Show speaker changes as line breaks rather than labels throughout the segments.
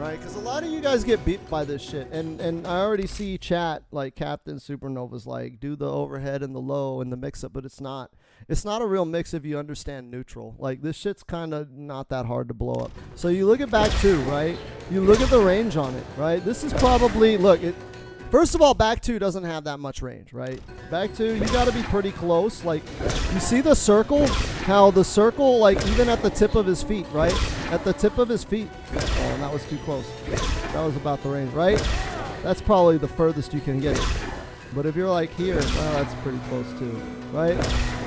right? Because a lot of you guys get beat by this shit. And I already see chat, like Captain Supernova's like, do the overhead and the low and the mix-up, but it's not. It's not a real mix if you understand neutral. Like, this shit's kind of not that hard to blow up. So you look at back 2, right? You look at the range on it, right? This is probably, look, first of all, back 2 doesn't have that much range, right? Back 2, you got to be pretty close. Like, you see the circle? How the circle, like, even at the tip of his feet, right? At the tip of his feet. Oh, that was too close. That was about the range, right? That's probably the furthest you can get it. But if you're like here, well, that's pretty close too, right?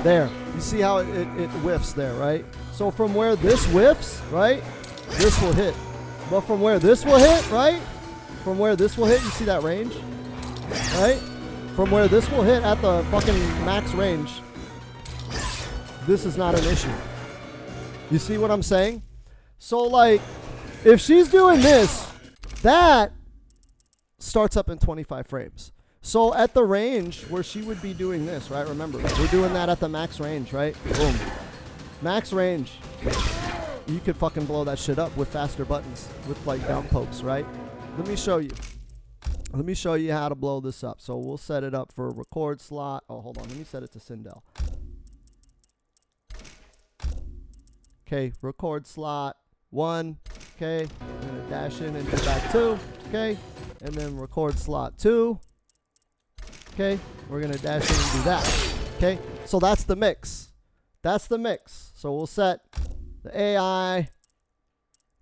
There. You see how it whiffs there, right? So from where this whiffs, right, this will hit. But from where this will hit, right? From where this will hit, you see that range? Right? From where this will hit at the fucking max range, this is not an issue. You see what I'm saying? So, like, if she's doing this, that starts up in 25 frames. So at the range where she would be doing this, right? Remember, we're doing that at the max range, right? Boom. Max range. You could fucking blow that shit up with faster buttons, with like down pokes, right? Let me show you. Let me show you how to blow this up. So we'll set it up for a record slot. Oh, hold on. Let me set it to Sindel. Okay, record slot 1. Okay, I'm going to dash in and do back 2. Okay, and then record slot 2. Okay, we're going to dash in and do that. Okay, so that's the mix. That's the mix. So we'll set the AI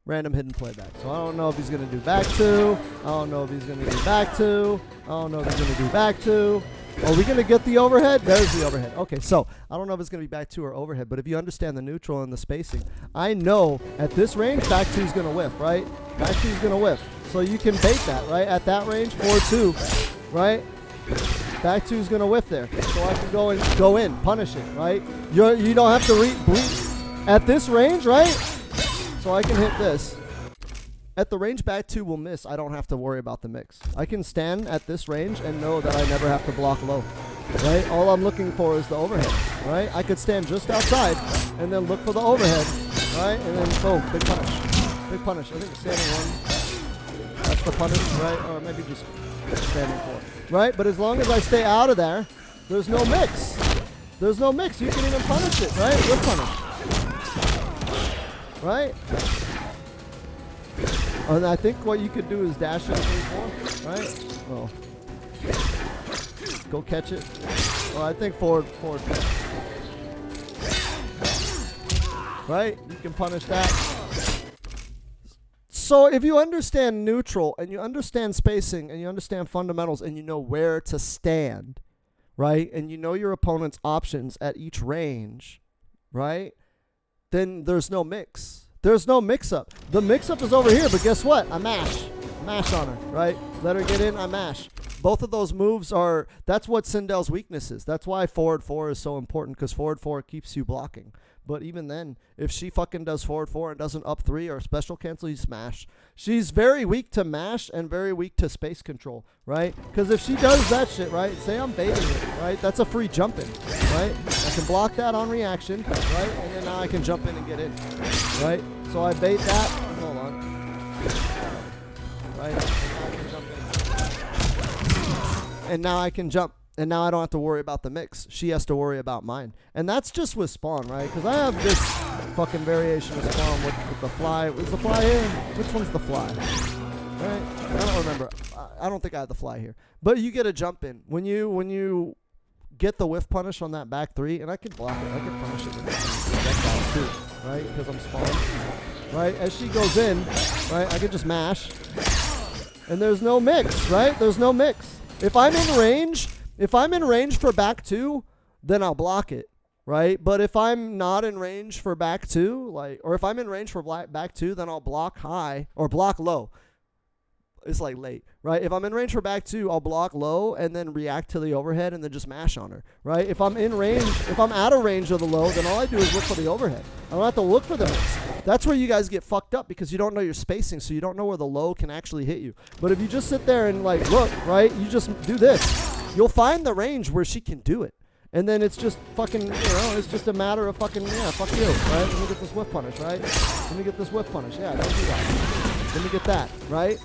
random hidden playback. So I don't know if he's going to do back 2. I don't know if he's going to do back 2. I don't know if he's going to do back 2. Are we going to get the overhead? There's the overhead. Okay, so I don't know if it's going to be back 2 or overhead, but if you understand the neutral and the spacing, I know at this range, back 2 is going to whiff, right? Back 2 is going to whiff. So you can bait that, right? At that range, 4-2, right? Back 2 is going to whiff there. So I can go in, punish it, right? You don't have to bleed. At this range, right? So I can hit this. At the range back 2 will miss. I don't have to worry about the mix. I can stand at this range and know that I never have to block low, right? All I'm looking for is the overhead, right? I could stand just outside and then look for the overhead, right? And then boom, big punish. Big punish. I think it's standing 1. That's the punish, right? Or maybe just standing 4, right? But as long as I stay out of there, there's no mix. There's no mix. You can even punish it, right? With punish. Right? And I think what you could do is dash in 3-4, right? Oh. Go catch it. Well, I think forward. Right? You can punish that. So if you understand neutral and you understand spacing and you understand fundamentals and you know where to stand, right? And you know your opponent's options at each range, right? Then there's no mix. There's no mix-up. The mix-up is over here, but guess what? I mash. Mash on her, right? Let her get in, I mash. Both of those moves are, that's what Sindel's weakness is. That's why forward 4 is so important, because forward 4 keeps you blocking. But even then, if she fucking does forward 4 and doesn't up 3 or special cancel, you smash. She's very weak to mash and very weak to space control, right? Because if she does that shit, right, say I'm baiting it, right? That's a free jump in, right? I can block that on reaction, right? And then now I can jump in and get in, right? So I bait that. Hold on. Right? And now I can jump. And now I don't have to worry about the mix. She has to worry about mine. And that's just with spawn, right? Because I have this fucking variation of spawn with the fly. Is the fly here? Which one's the fly? Right? I don't remember. I don't think I have the fly here. But you get a jump in. When you get the whiff punish on that back 3, and I can block it. I can punish it with that too, right? Because I'm spawned. Right? As she goes in, right, I can just mash. And there's no mix, right? There's no mix. If I'm in range for back 2, then I'll block it, right? But if I'm not in range for back 2, like, or if I'm in range for back 2, then I'll block high or block low. It's like late, right? If I'm in range for back 2, I'll block low and then react to the overhead and then just mash on her, right? If I'm in range, if I'm out of range of the low, then all I do is look for the overhead. I don't have to look for the mix. That's where you guys get fucked up because you don't know your spacing, so you don't know where the low can actually hit you. But if you just sit there and like look, right, you just do this. You'll find the range where she can do it. And then it's just fucking, you know, it's just a matter of fucking, yeah, fuck you, right? Let me get this whiff punish, right? Let me get this whiff punish. Yeah, don't do that. Let me get that, right?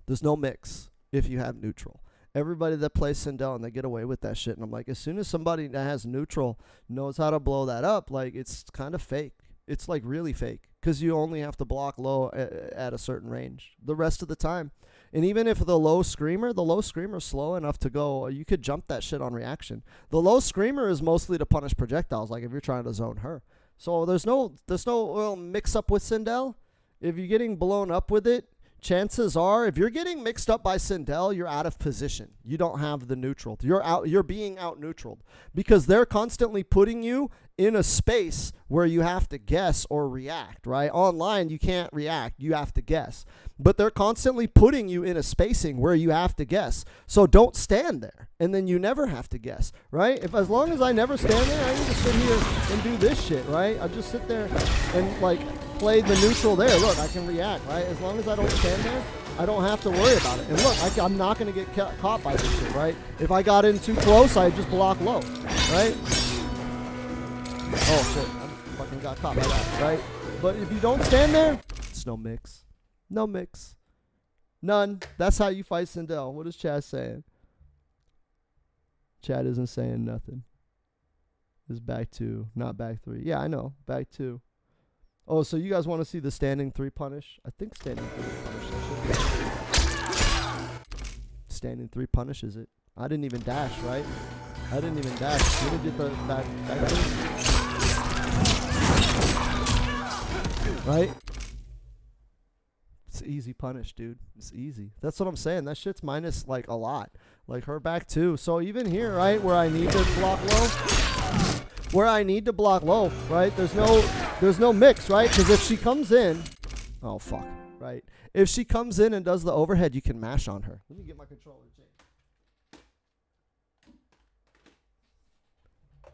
There's no mix if you have neutral. Everybody that plays Sindel and they get away with that shit. And I'm like, as soon as somebody that has neutral knows how to blow that up, like, it's kind of fake. It's like really fake because you only have to block low at a certain range the rest of the time. And even if the low screamer's slow enough to go, you could jump that shit on reaction. The low screamer is mostly to punish projectiles, like if you're trying to zone her. So there's no mix up with Sindel. If you're getting blown up with it, chances are, if you're getting mixed up by Sindel, you're out of position. You don't have the neutral. You're being out neutraled because they're constantly putting you in a space where you have to guess or react, right? Online, you can't react. You have to guess. But they're constantly putting you in a spacing where you have to guess. So don't stand there, and then you never have to guess, right? As long as I never stand there, I can just sit here and do this shit, right? I just sit there and, like, play the neutral there. Look, I can react, right? As long as I don't stand there, I don't have to worry about it. And look, I'm not going to get caught by this shit, right? If I got in too close, I just block low, right? Oh, shit. I fucking got caught by that, right? But if you don't stand there, it's no mix. No mix. None. That's how you fight Sindel. What is Chad saying? Chad isn't saying nothing. It's back 2, not back 3. Yeah, I know. Back 2. Oh, so you guys want to see the standing 3 punish? I think standing 3 punish. Standing 3 punishes it. I didn't even dash, right? I didn't even dash. You didn't get the back 3. Right? It's easy punish, dude. It's easy. That's what I'm saying. That shit's minus, like, a lot. Like, her back 2. So even here, right, where I need to block low, right, there's no mix, right? Because if she comes in, oh, fuck, right? If she comes in and does the overhead, you can mash on her. Let me get my controller change.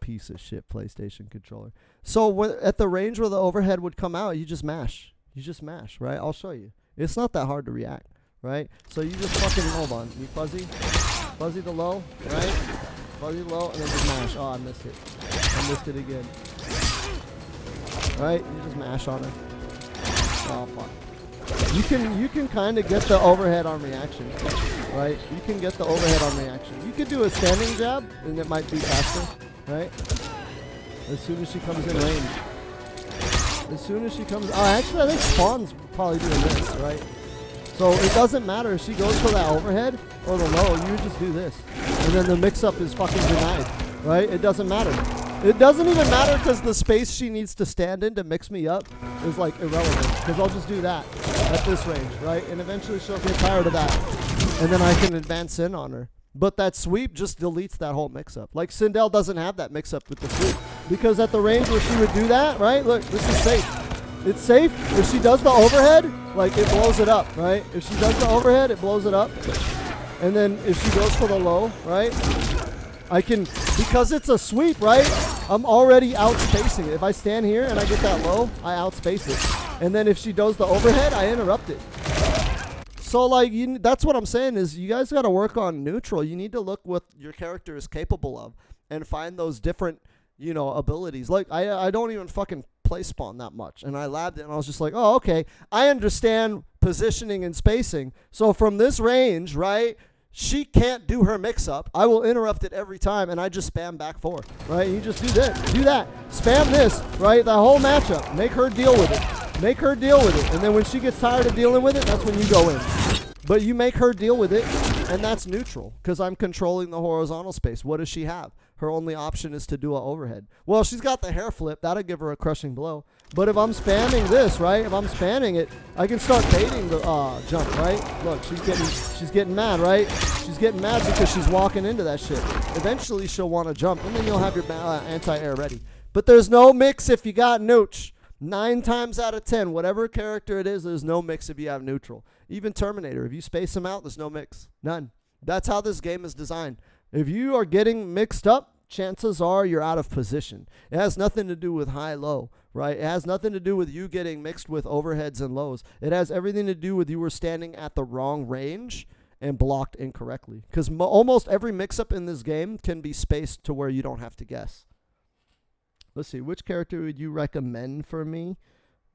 Piece of shit PlayStation controller. So at the range where the overhead would come out, you just mash. You just mash, right? I'll show you. It's not that hard to react, right? So you just fucking, hold on. You fuzzy the low, right? Fuzzy low, and then just mash. Oh, I missed it. I missed it again. Right? You just mash on her. Oh, fuck. You can kind of get the overhead on reaction, right? You can get the overhead on reaction. You could do a standing jab, and it might be faster, right? As soon as she comes in range. As soon as she comes... Oh, actually, I think Spawn's probably doing this, right? So it doesn't matter if she goes for that overhead or the low. You just do this. And then the mix-up is fucking denied, right? It doesn't matter. It doesn't even matter because the space she needs to stand in to mix me up is, like, irrelevant. Because I'll just do that at this range, right? And eventually she'll get tired of that. And then I can advance in on her. But that sweep just deletes that whole mix-up. Like, Sindel doesn't have that mix-up with the sweep. Because at the range where she would do that, right? Look, this is safe. It's safe. If she does the overhead, like, it blows it up, right? If she does the overhead, it blows it up. And then if she goes for the low, right? I can, because it's a sweep, right? I'm already outspacing it. If I stand here and I get that low, I outspace it. And then if she does the overhead, I interrupt it. So, like, that's what I'm saying is you guys got to work on neutral. You need to look what your character is capable of and find those different, you know, abilities. Like, I don't even fucking play Spawn that much. And I labbed it and I was just like, oh, okay. I understand positioning and spacing. So from this range, right, she can't do her mix-up. I will interrupt it every time, and I just spam back 4, right? You just do this, do that. Spam this, right? The whole matchup. Make her deal with it. Make her deal with it. And then when she gets tired of dealing with it, that's when you go in. But you make her deal with it, and that's neutral because I'm controlling the horizontal space. What does she have? Her only option is to do an overhead. Well, she's got the hair flip. That'll give her a crushing blow. But if I'm spamming this, right? If I'm spamming it, I can start baiting the jump, right? Look, she's getting mad, right? She's getting mad because she's walking into that shit. Eventually, she'll want to jump, and then you'll have your anti-air ready. But there's no mix if you got nooch. 9 times out of 10, whatever character it is, there's no mix if you have neutral. Even Terminator, if you space them out, there's no mix. None. That's how this game is designed. If you are getting mixed up, chances are you're out of position. It has nothing to do with high-low, right? It has nothing to do with you getting mixed with overheads and lows. It has everything to do with you were standing at the wrong range and blocked incorrectly. Because almost every mix-up in this game can be spaced to where you don't have to guess. Let's see, which character would you recommend for me?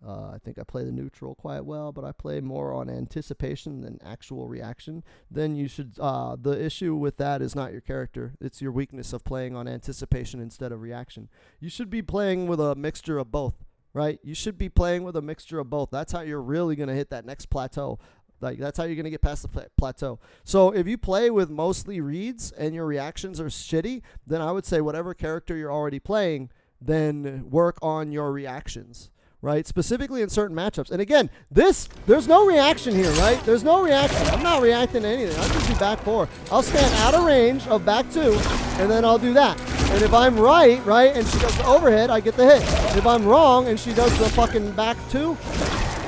I think I play the neutral quite well, but I play more on anticipation than actual reaction. Then you should, the issue with that is not your character. It's your weakness of playing on anticipation instead of reaction. You should be playing with a mixture of both, right? You should be playing with a mixture of both. That's how you're really going to hit that next plateau. Like, that's how you're going to get past the plateau. So if you play with mostly reads and your reactions are shitty, then I would say whatever character you're already playing, then work on your reactions, right? Specifically in certain matchups. And again, there's no reaction here, right? There's no reaction. I'm not reacting to anything. I'll just do back 4. I'll stand out of range of back 2, and then I'll do that. And if I'm right, and she does the overhead, I get the hit. If I'm wrong and she does the fucking back 2,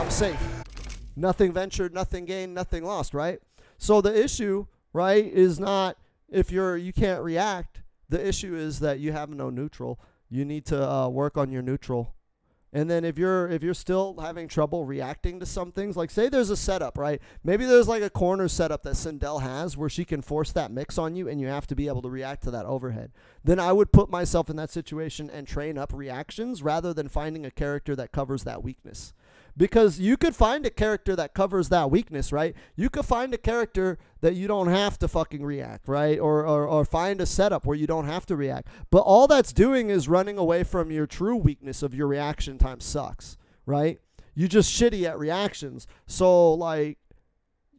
I'm safe. Nothing ventured, nothing gained, nothing lost, right? So the issue, right, is not if you can't react. The issue is that you have no neutral. You need to work on your neutral. And then if you're still having trouble reacting to some things, like say there's a setup, right? Maybe there's like a corner setup that Sindel has where she can force that mix on you and you have to be able to react to that overhead. Then I would put myself in that situation and train up reactions rather than finding a character that covers that weakness. Because you could find a character that covers that weakness, right? You could find a character that you don't have to fucking react, right? Or find a setup where you don't have to react. But all that's doing is running away from your true weakness of your reaction time sucks, right? You're just shitty at reactions. So, like,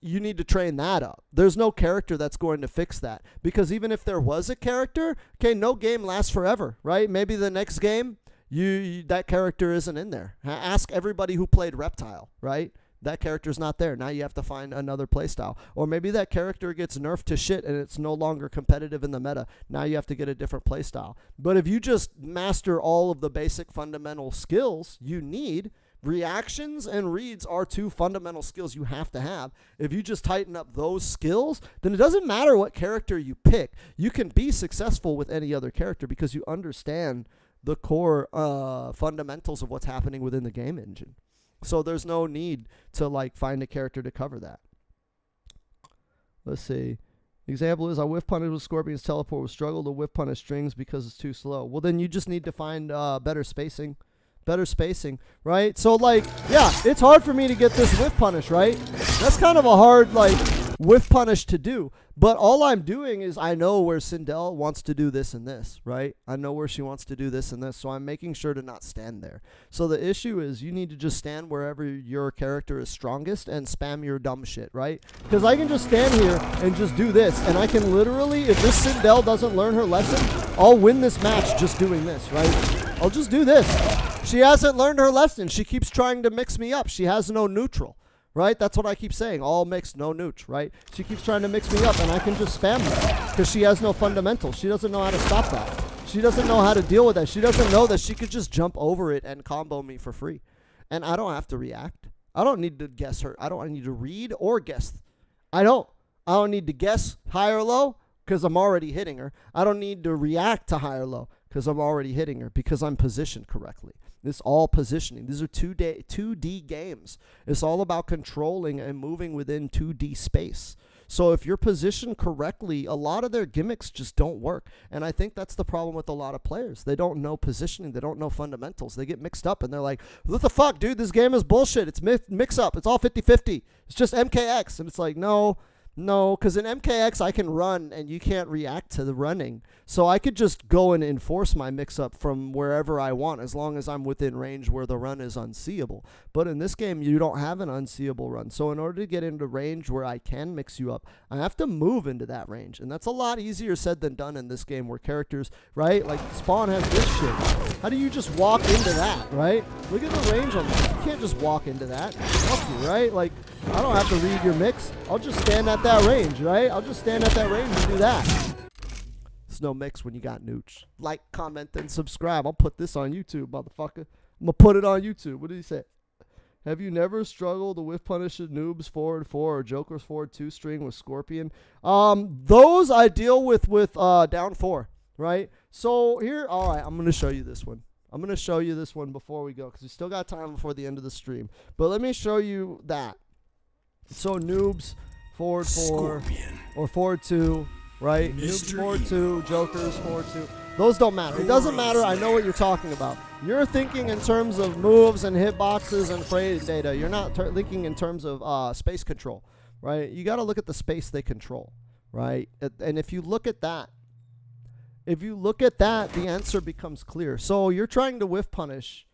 you need to train that up. There's no character that's going to fix that. Because even if there was a character, okay, no game lasts forever, right? Maybe the next game, that character isn't in there. Ask everybody who played Reptile, right? That character's not there. Now you have to find another playstyle. Or maybe that character gets nerfed to shit and it's no longer competitive in the meta. Now you have to get a different playstyle. But if you just master all of the basic fundamental skills you need, reactions and reads are 2 fundamental skills you have to have. If you just tighten up those skills, then it doesn't matter what character you pick. You can be successful with any other character because you understand the core fundamentals of what's happening within the game engine. So there's no need to like find a character to cover that. Let's see. Example is I whiff punish with Scorpion's teleport with struggle to whiff punish strings because it's too slow. Well, then you just need to find better spacing, right? So like, yeah, it's hard for me to get this whiff punish, right? That's kind of a hard like whiff punish to do. But all I'm doing is I know where Sindel wants to do this and this, right? I know where she wants to do this and this, so I'm making sure to not stand there. So the issue is you need to just stand wherever your character is strongest and spam your dumb shit, right? Because I can just stand here and just do this, and I can literally, if this Sindel doesn't learn her lesson, I'll win this match just doing this, right? I'll just do this. She hasn't learned her lesson. She keeps trying to mix me up. She has no neutral. Right? That's what I keep saying. All mixed, no neutral, right? She keeps trying to mix me up, and I can just spam her because she has no fundamentals. She doesn't know how to stop that. She doesn't know how to deal with that. She doesn't know that she could just jump over it and combo me for free. And I don't have to react. I don't need to guess her. I don't need to read or guess. I don't need to guess high or low because I'm already hitting her. I don't need to react to high or low because I'm already hitting her because I'm positioned correctly. It's all positioning. These are 2D games. It's all about controlling and moving within 2D space. So if you're positioned correctly, a lot of their gimmicks just don't work. And I think that's the problem with a lot of players. They don't know positioning. They don't know fundamentals. They get mixed up and they're like, what the fuck, dude? This game is bullshit. It's mix up. It's all 50-50. It's just MKX. And it's like, no, because in MKX I can run and you can't react to the running. So I could just go and enforce my mix-up from wherever I want as long as I'm within range where the run is unseeable. But in this game, you don't have an unseeable run. So in order to get into range where I can mix you up, I have to move into that range. And that's a lot easier said than done in this game where characters, right? Like Spawn has this shit. How do you just walk into that, right? Look at the range on that. You can't just walk into that. Fuck you, right? Like, I don't have to read your mix. I'll just stand at that range, right? I'll just stand at that range and do that. There's no mix when you got nooch. Like, comment, and subscribe. I'll put this on YouTube, motherfucker. I'm going to put it on YouTube. What did he say? Have you never struggled with punish noobs forward 4 or jokers forward 2 string with Scorpion? Those I deal with down 4, right? So here, all right, I'm going to show you this one. I'm going to show you this one before we go because we still got time before the end of the stream. But let me show you that. So noobs forward 4 or forward 2, right? Noobs forward 2, jokers forward 2. Those don't matter. It doesn't matter. I know what you're talking about. You're thinking in terms of moves and hitboxes and frame data. You're not thinking in terms of space control, right? You got to look at the space they control, right? And if you look at that, the answer becomes clear. So you're trying to whiff punish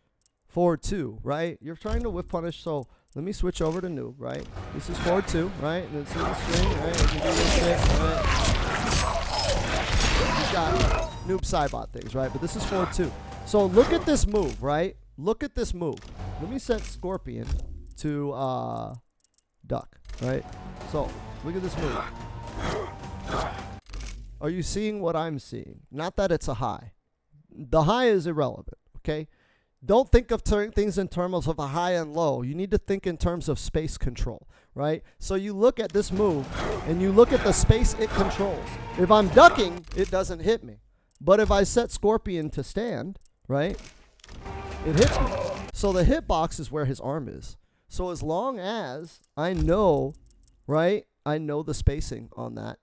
forward 2, right? You're trying to whiff punish. So let me switch over to noob, right? This is forward 2, right? And this is the string, right? You can do this shit, right? You got noob Cybot things, right? But this is forward 2. So look at this move, right? Look at this move. Let me set Scorpion to duck, right? So look at this move. Are you seeing what I'm seeing? Not that it's a high. The high is irrelevant, okay? Don't think of things in terms of a high and low. You need to think in terms of space control, right? So you look at this move, and you look at the space it controls. If I'm ducking, it doesn't hit me. But if I set Scorpion to stand, right, it hits me. So the hitbox is where his arm is. So as long as I know, right, I know the spacing on that,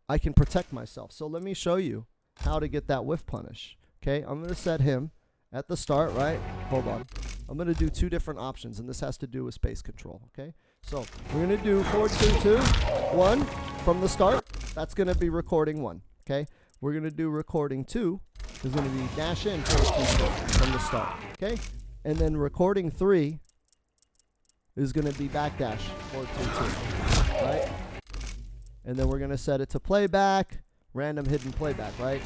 I can protect myself. So let me show you how to get that whiff punish. Okay, I'm going to set him at the start, right? Hold on. I'm going to do 2 different options, and this has to do with space control, okay? So we're going to do forward 2, 2, 1 from the start. That's going to be recording 1, okay? We're going to do recording 2 is going to be dash in forward 2, 2 from the start, okay? And then recording 3 is going to be backdash forward 2, 2, right? And then we're going to set it to playback, random hidden playback, right?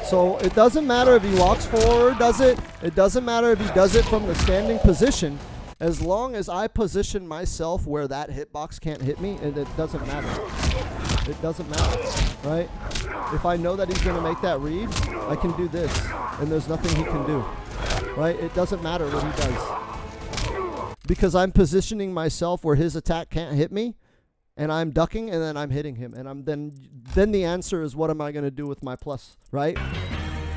So it doesn't matter if he walks forward, does it? It doesn't matter if he does it from the standing position. As long as I position myself where that hitbox can't hit me, and it doesn't matter. It doesn't matter, right? If I know that he's going to make that read, I can do this, and there's nothing he can do, right? It doesn't matter what he does. Because I'm positioning myself where his attack can't hit me, and I'm ducking, and then I'm hitting him. And I'm then the answer is, what am I going to do with my plus, right?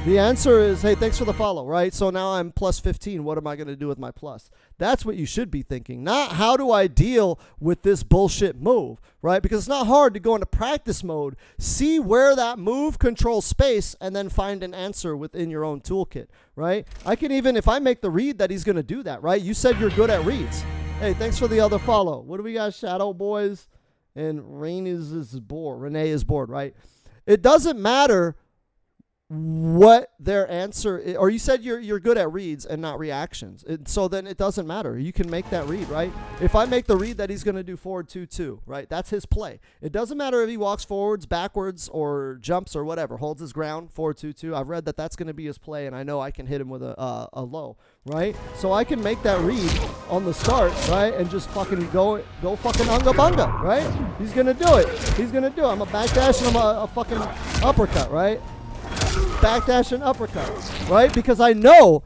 The answer is, hey, thanks for the follow, right? So now I'm plus 15. What am I going to do with my plus? That's what you should be thinking. Not how do I deal with this bullshit move, right? Because it's not hard to go into practice mode, see where that move controls space, and then find an answer within your own toolkit, right? I can even, if I make the read that he's going to do that, right? You said you're good at reads. Hey, thanks for the other follow. What do we got? Shadow Boys. And Renee is bored, right? It doesn't matter what their answer is, or you said you're good at reads and not reactions. So then it doesn't matter. You can make that read, right? If I make the read that he's going to do forward 2-2, right? That's his play. It doesn't matter if he walks forwards, backwards, or jumps or whatever, holds his ground, forward 2-2. I've read that that's going to be his play, and I know I can hit him with a low, right? So I can make that read on the start, right? And just fucking go fucking unga bunga, right? He's going to do it. He's going to do it. I'm a backdash and I'm a fucking uppercut, right? Backdash and uppercut, right? Because I know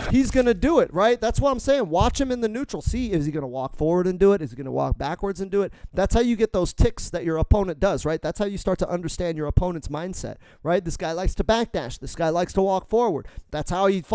he's going to do it, right? That's what I'm saying. Watch him in the neutral. See, is he going to walk forward and do it? Is he going to walk backwards and do it? That's how you get those ticks that your opponent does, right? That's how you start to understand your opponent's mindset, right? This guy likes to backdash. This guy likes to walk forward. That's how he's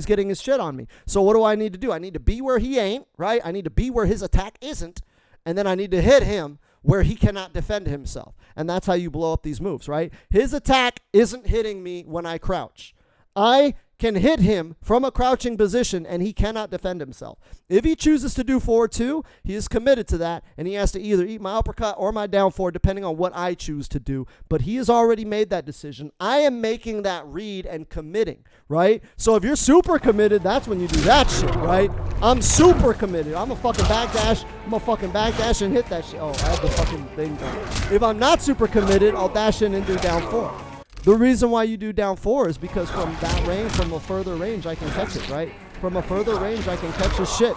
getting his shit on me. So what do I need to do? I need to be where he ain't, right? I need to be where his attack isn't, and then I need to hit him where he cannot defend himself. And that's how you blow up these moves, right? His attack isn't hitting me when I crouch. I can hit him from a crouching position, and he cannot defend himself. If he chooses to do forward 2, he is committed to that, and he has to either eat my uppercut or my down forward, depending on what I choose to do. But he has already made that decision. I am making that read and committing, right? So if you're super committed, that's when you do that shit, right? I'm super committed. I'm a fucking backdash. I'm a fucking backdash and hit that shit. Oh, I have the fucking thing done. If I'm not super committed, I'll dash in and do down 4. The reason why you do down 4 is because from that range, from a further range, I can catch it, right? From a further range, I can catch his shit.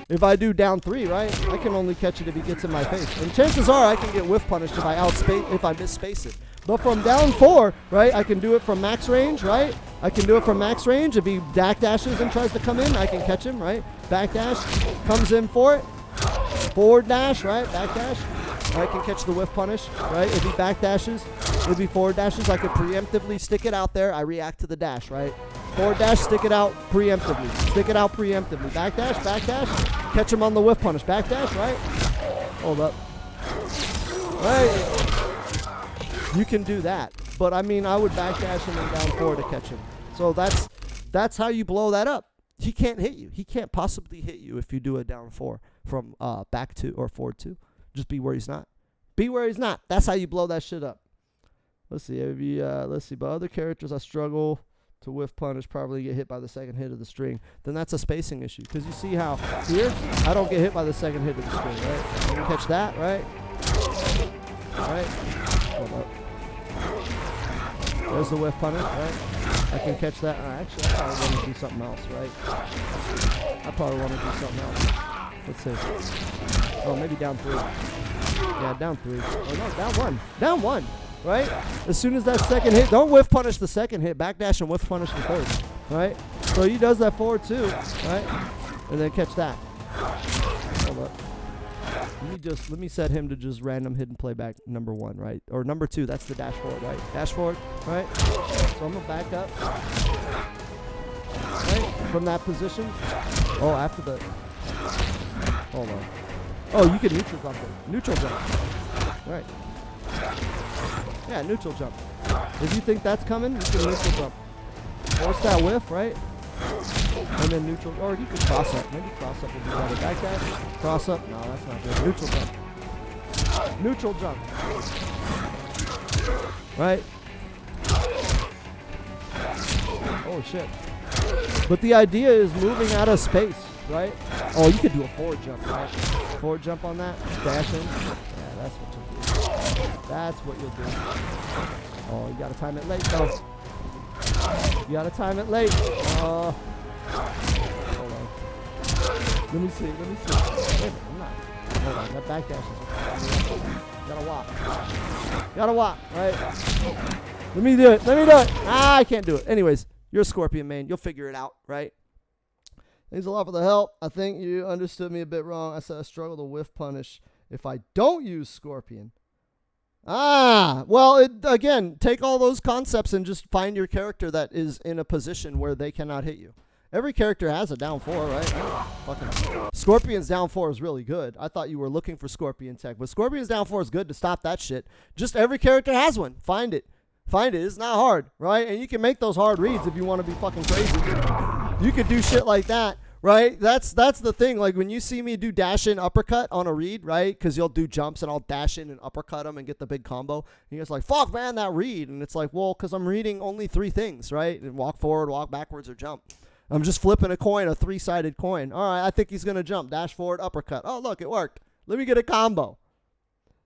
If I do down 3, right, I can only catch it if he gets in my face. And chances are I can get whiff punished if I misspace it. But from down 4, right, I can do it from max range, right? I can do it from max range. If he backdashes and tries to come in, I can catch him, right? Backdash, comes in for it. Forward dash, right? Backdash. I can catch the whiff punish, right? If he backdashes, if he forward dashes, I could preemptively stick it out there. I react to the dash, right? Forward dash, stick it out preemptively. Stick it out preemptively. Backdash, catch him on the whiff punish. Backdash, right? Hold up. Right? You can do that. But I mean, I would backdash him and down 4 to catch him. So that's how you blow that up. He can't hit you. He can't possibly hit you if you do a down 4 from back 2 or forward 2. Just be where he's not. Be where he's not. That's how you blow that shit up. Let's see. Let's see. But other characters I struggle to whiff punish, probably get hit by the second hit of the string. Then that's a spacing issue. Because you see how here, I don't get hit by the second hit of the string, right? You catch that, right? Right? Hold up. There's the whiff punish, right? I can catch that. Actually, I probably want to do something else, right? I probably want to do something else. Let's see. Oh, maybe down 3. Yeah, down 3. Oh, no, down 1. Down 1, right? As soon as that second hit, don't whiff punish the second hit. Backdash and whiff punish the third, right? So he does that forward 2, right? And then catch that. Hold up. Let me set him to just random hidden playback number 1, right? Or number 2, that's the dash forward, right? Dash forward, right? So I'm gonna back up, right? From that position. Oh, after the, hold on. Oh, you can neutral jump it. Neutral jump, right? Yeah, neutral jump. If you think that's coming, you can neutral jump. Force that whiff, right? And then neutral, or you can cross up. Maybe cross up would be better. Backdash, cross up. No, that's not good. Neutral jump. Neutral jump. Right? Oh, shit. But the idea is moving out of space, right? Oh, you could do a forward jump, right? Forward jump on that. Dash in. Yeah, that's what you'll do. That's what you'll do. Oh, you got to time it late, though. You gotta time it late. Hold on. Let me see. Wait a minute, I'm not. Hold on. That backdash is. Gotta walk, right? Let me do it. Ah, I can't do it. Anyways, you're a Scorpion main. You'll figure it out, right? Thanks a lot for the help. I think you understood me a bit wrong. I said I struggle to whiff punish if I don't use Scorpion. Ah, well, again, take all those concepts and just find your character that is in a position where they cannot hit you. Every character has a down 4, right? Fucking Scorpion's down 4 is really good. I thought you were looking for Scorpion tech, but Scorpion's down 4 is good to stop that shit. Just every character has one. Find it. It's not hard, right? And you can make those hard reads if you want to be fucking crazy. You could do shit like that. Right? That's the thing. Like when you see me do dash in uppercut on a read, right? Because you'll do jumps and I'll dash in and uppercut them and get the big combo. And you guys like, fuck, man, that read. And it's like, well, because I'm reading only 3 things, right? And walk forward, walk backwards, or jump. I'm just flipping a coin, a 3-sided coin. All right, I think he's going to jump. Dash forward, uppercut. Oh, look, it worked. Let me get a combo.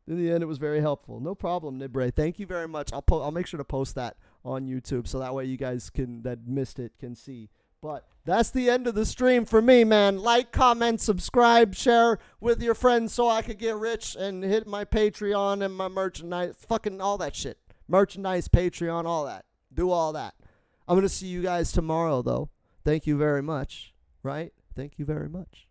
In the end, it was very helpful. No problem, Nibre. Thank you very much. I'll make sure to post that on YouTube so that way you guys that missed it can see. But that's the end of the stream for me, man. Like, comment, subscribe, share with your friends so I could get rich and hit my Patreon and my merchandise. Fucking all that shit. Merchandise, Patreon, all that. Do all that. I'm going to see you guys tomorrow, though. Thank you very much. Right? Thank you very much.